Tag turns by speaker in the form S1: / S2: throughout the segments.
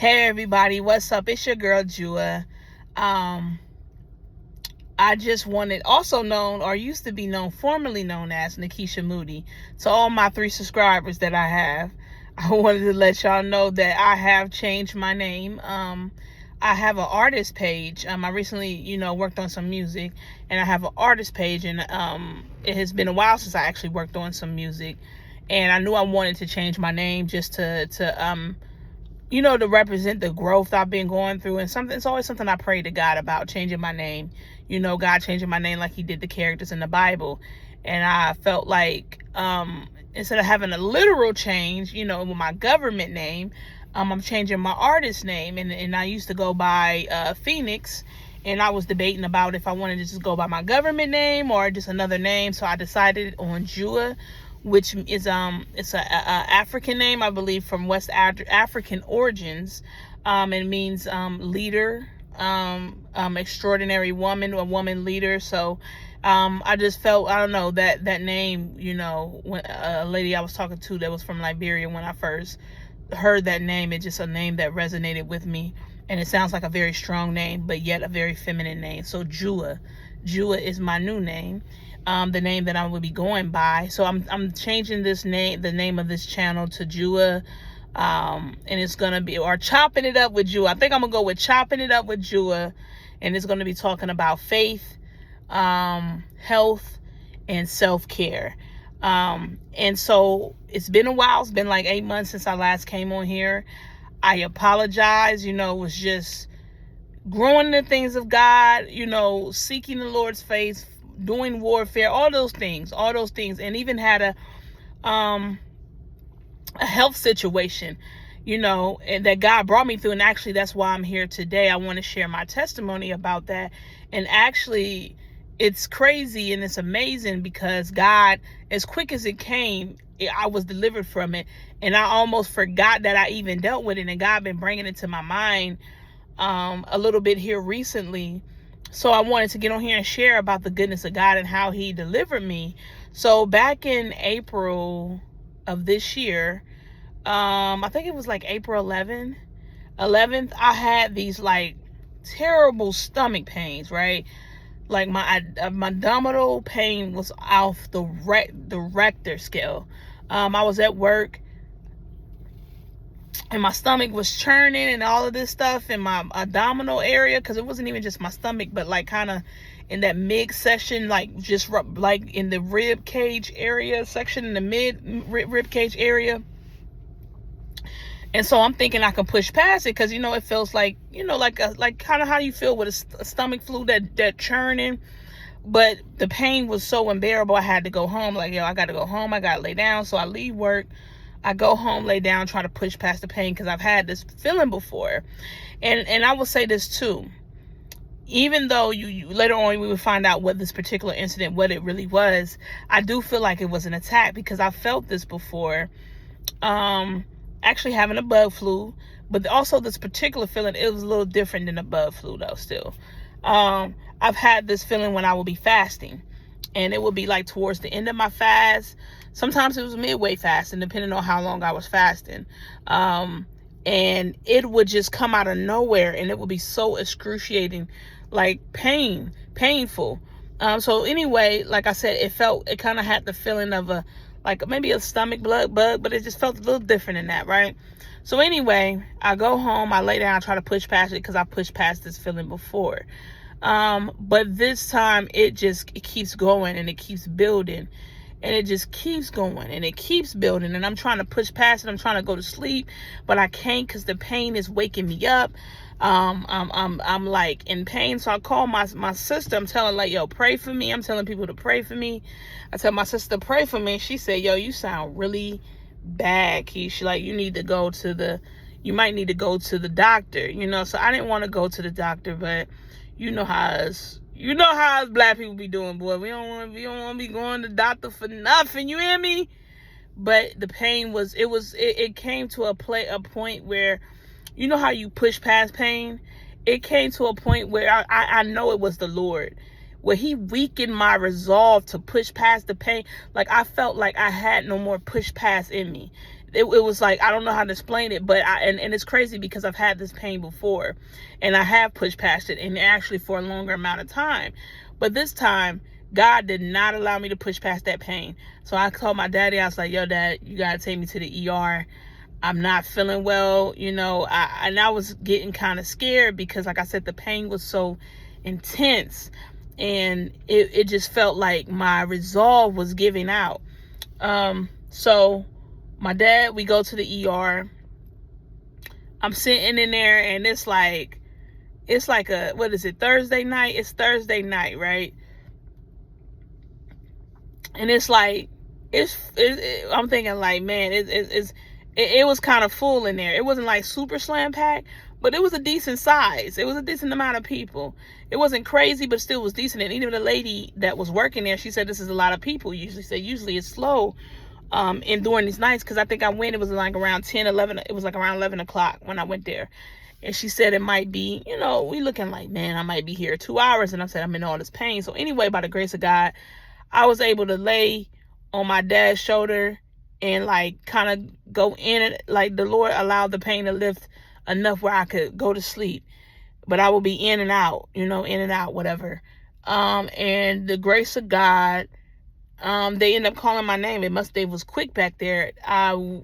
S1: Hey everybody, what's up? It's your girl Jua. I just wanted, also known or used to be known, formerly known as Nikisha Moody. To all my 3 subscribers that I have, I wanted to let y'all know that I have changed my name. I have an artist page. I recently, worked on some music, and I have an artist page, and it has been a while since I actually worked on some music, and I knew I wanted to change my name just to represent the growth I've been going through. And it's always something I pray to God about, changing my name. God changing my name like he did the characters in the Bible. And I felt like, instead of having a literal change, with my government name, I'm changing my artist name. And I used to go by Phoenix, and I was debating about if I wanted to just go by my government name or just another name. So I decided on Jua, which is it's a African name, I believe, from West African origins. It means leader, extraordinary woman, a woman leader. So I just felt, I don't know, that name, when a lady I was talking to that was from Liberia, when I first heard that name, it's just a name that resonated with me, and it sounds like a very strong name, but yet a very feminine name. So Jua is my new name. The name that I will be going by. So I'm changing this name, the name of this channel, to Jua, and it's gonna be, or Chopping It Up with Jua. I think I'm gonna go with Chopping It Up with Jua, and it's gonna be talking about faith, health, and self-care. And so it's been a while. It's been like 8 months since I last came on here. I apologize. It was just growing in the things of God, seeking the Lord's face, doing warfare, all those things, and even had a health situation, and that God brought me through. And actually, that's why I'm here today. I want to share my testimony about that. And actually, it's crazy and it's amazing because God, as quick as it came, I was delivered from it. And I almost forgot that I even dealt with it. And God been bringing it to my mind a little bit here recently. So I wanted to get on here and share about the goodness of God and how he delivered me. So back in April of this year, I think it was like April 11th, I had these like terrible stomach pains, right? Like my abdominal pain was off the Richter scale. I was at work, and my stomach was churning and all of this stuff in my abdominal area, because it wasn't even just my stomach, but like kind of in that mid section, like just like in the rib cage area section, in the mid rib cage area. And so I'm thinking I can push past it, because it feels like, like kind of how you feel with a stomach flu, that churning. But the pain was so unbearable, I had to go home. Like, I got to go home, I got to lay down. So I leave work, I go home, lay down, try to push past the pain, because I've had this feeling before. And I will say this too. Even though you later on we would find out what this particular incident, what it really was, I do feel like it was an attack, because I felt this before. Actually having a bug flu, but also this particular feeling, it was a little different than a bug flu though still. I've had this feeling when I will be fasting, and it would be like towards the end of my fast. Sometimes it was midway fasting, depending on how long I was fasting. And it would just come out of nowhere, and it would be so excruciating, like painful. So anyway, like I said, it kind of had the feeling of like maybe a stomach bug, but it just felt a little different than that, right? So anyway, I go home, I lay down, I try to push past it, because I pushed past this feeling before. But this time it keeps going, and it keeps building, and it just keeps going, and it keeps building, and I'm trying to push past it. I'm trying to go to sleep, but I can't, because the pain is waking me up. I'm like in pain. So I call my sister. I'm telling, like, yo, pray for me. I'm telling people to pray for me. I tell my sister to pray for me. She said, yo, you sound really bad, Keisha. Like, you might need to go to the doctor, So I didn't want to go to the doctor, but you know how us black people be doing, boy. We don't want to be going to the doctor for nothing. You hear me? But the pain it came to a point where, how you push past pain? It came to a point where I know it was the Lord, where he weakened my resolve to push past the pain. Like, I felt like I had no more push past in me. it was like, I don't know how to explain it, but and it's crazy because I've had this pain before and I have pushed past it, and actually for a longer amount of time. But this time, God did not allow me to push past that pain. So I told my daddy, I was like, yo, Dad, you got to take me to the ER. I'm not feeling well, you know. I was getting kind of scared because, like I said, the pain was so intense, and it just felt like my resolve was giving out. So my dad, we go to the ER. I'm sitting in there, and it's like a, what is it, Thursday night? It's Thursday night, right? And it's like, I'm thinking like, man, it was kind of full in there. It wasn't like super slam packed, but it was a decent size. It was a decent amount of people. It wasn't crazy, but still was decent. And even the lady that was working there, she said this is a lot of people. Usually it's slow and during these nights, because I think I went, it was like around 10, 11, it was like around 11 o'clock when I went there. And she said it might be, you know, we looking like, man, I might be here 2 hours. And I said, I'm in all this pain. So anyway, by the grace of God, I was able to lay on my dad's shoulder and like kind of go in it. Like the Lord allowed the pain to lift enough where I could go to sleep. But I will be in and out, you know, in and out, whatever. And the grace of God, they ended up calling my name. They was quick back there.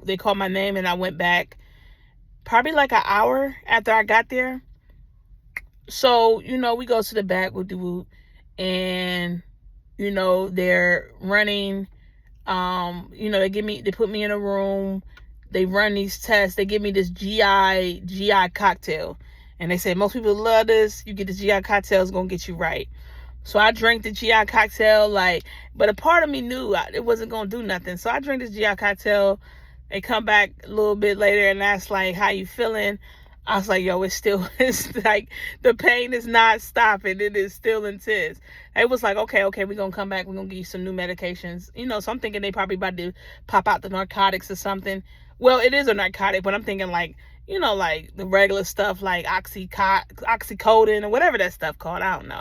S1: They called my name and I went back probably like an hour after I got there. So, you know, we go to the back with the woot, and, you know, they're running, you know, they put me in a room, they run these tests, they give me this GI cocktail. And they say, most people love this. You get the GI cocktail, it's going to get you right. So I drank the GI cocktail, but a part of me knew it wasn't going to do nothing. So I drank this GI cocktail. They come back a little bit later and ask, like, how you feeling? I was like, yo, it's like, the pain is not stopping. It is still intense. It was like, okay, we're going to come back. We're going to give you some new medications. You know, so I'm thinking they probably about to pop out the narcotics or something. Well, it is a narcotic, but I'm thinking like, you know, like the regular stuff like oxycodone or whatever that stuff called. I don't know.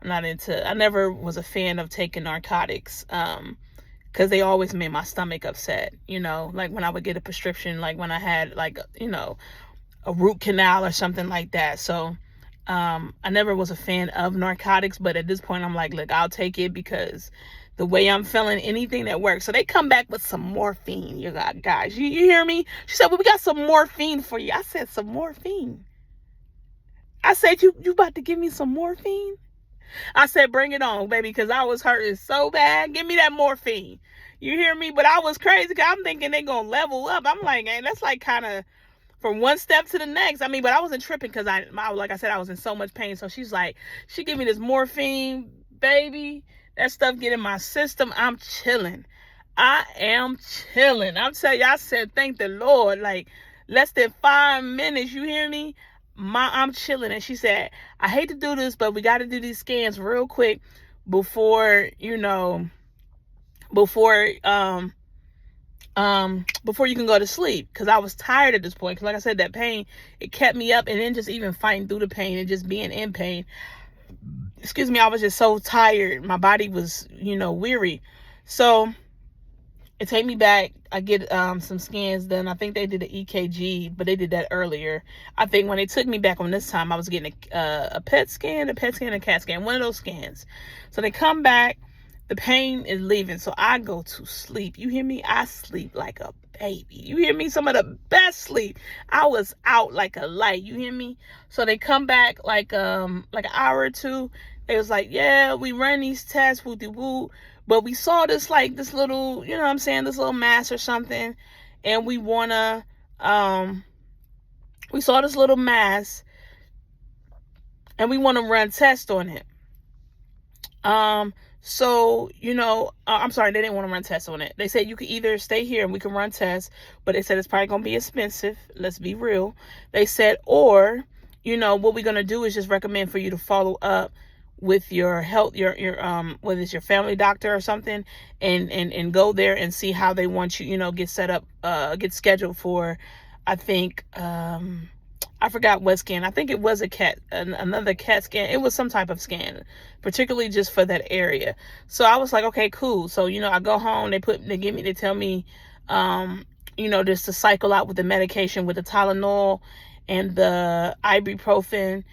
S1: I never was a fan of taking narcotics, because they always made my stomach upset, you know, like when I would get a prescription, like when I had like, you know, a root canal or something like that. So, I never was a fan of narcotics, but at this point I'm like, look, I'll take it because the way I'm feeling, anything that works. So they come back with some morphine. You got, guys, you hear me? She said, well, we got some morphine for you. I said, some morphine? I said, you about to give me some morphine? I said, bring it on, baby, because I was hurting so bad. Give me that morphine. You hear me? But I was crazy because I'm thinking they're going to level up. I'm like, man, that's like kind of from one step to the next. I mean, but I wasn't tripping because like I said, I was in so much pain. So she gave me this morphine, baby. That stuff get in my system. I'm chilling. I am chilling. I'm telling you, I said, thank the Lord. Like, less than 5 minutes, you hear me? I'm chilling. And she said, I hate to do this, but we got to do these scans real quick before, you know, before you can go to sleep. Because I was tired at this point. Because like I said, that pain, it kept me up. And then just even fighting through the pain and just being in pain, excuse me, I was just so tired. My body was, you know, weary. So it take me back. I get some scans done. I think they did an EKG, but they did that earlier. I think when they took me back on this time, I was getting a PET scan, a CAT scan, one of those scans. So they come back. The pain is leaving. So I go to sleep. You hear me? I sleep like a baby. You hear me? Some of the best sleep. I was out like a light. You hear me? So they come back like an hour or two. They was like, yeah, we ran these tests, woo-de-woo, but we saw this little, you know what I'm saying, this little mass or something, and we saw this little mass, and we want to run tests on it. So, you know, I'm sorry, they didn't want to run tests on it. They said you could either stay here and we can run tests, but they said it's probably going to be expensive. Let's be real. They said, or, you know, what we're going to do is just recommend for you to follow up with your health, your whether it's your family doctor or something, and go there and see how they want you, you know, get set up, get scheduled for, I think, I forgot what scan. I think it was another CAT scan. It was some type of scan, particularly just for that area. So I was like, okay, cool. So, you know, I go home, they tell me, just to cycle out with the medication, with the Tylenol and the ibuprofen,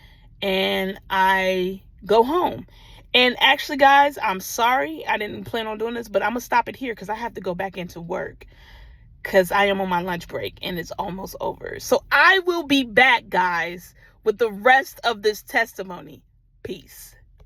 S1: and I go home. And actually, guys, I'm sorry, I didn't plan on doing this, but I'm gonna stop it here because I have to go back into work because I am on my lunch break and it's almost over. So I will be back, guys, with the rest of this testimony. Peace.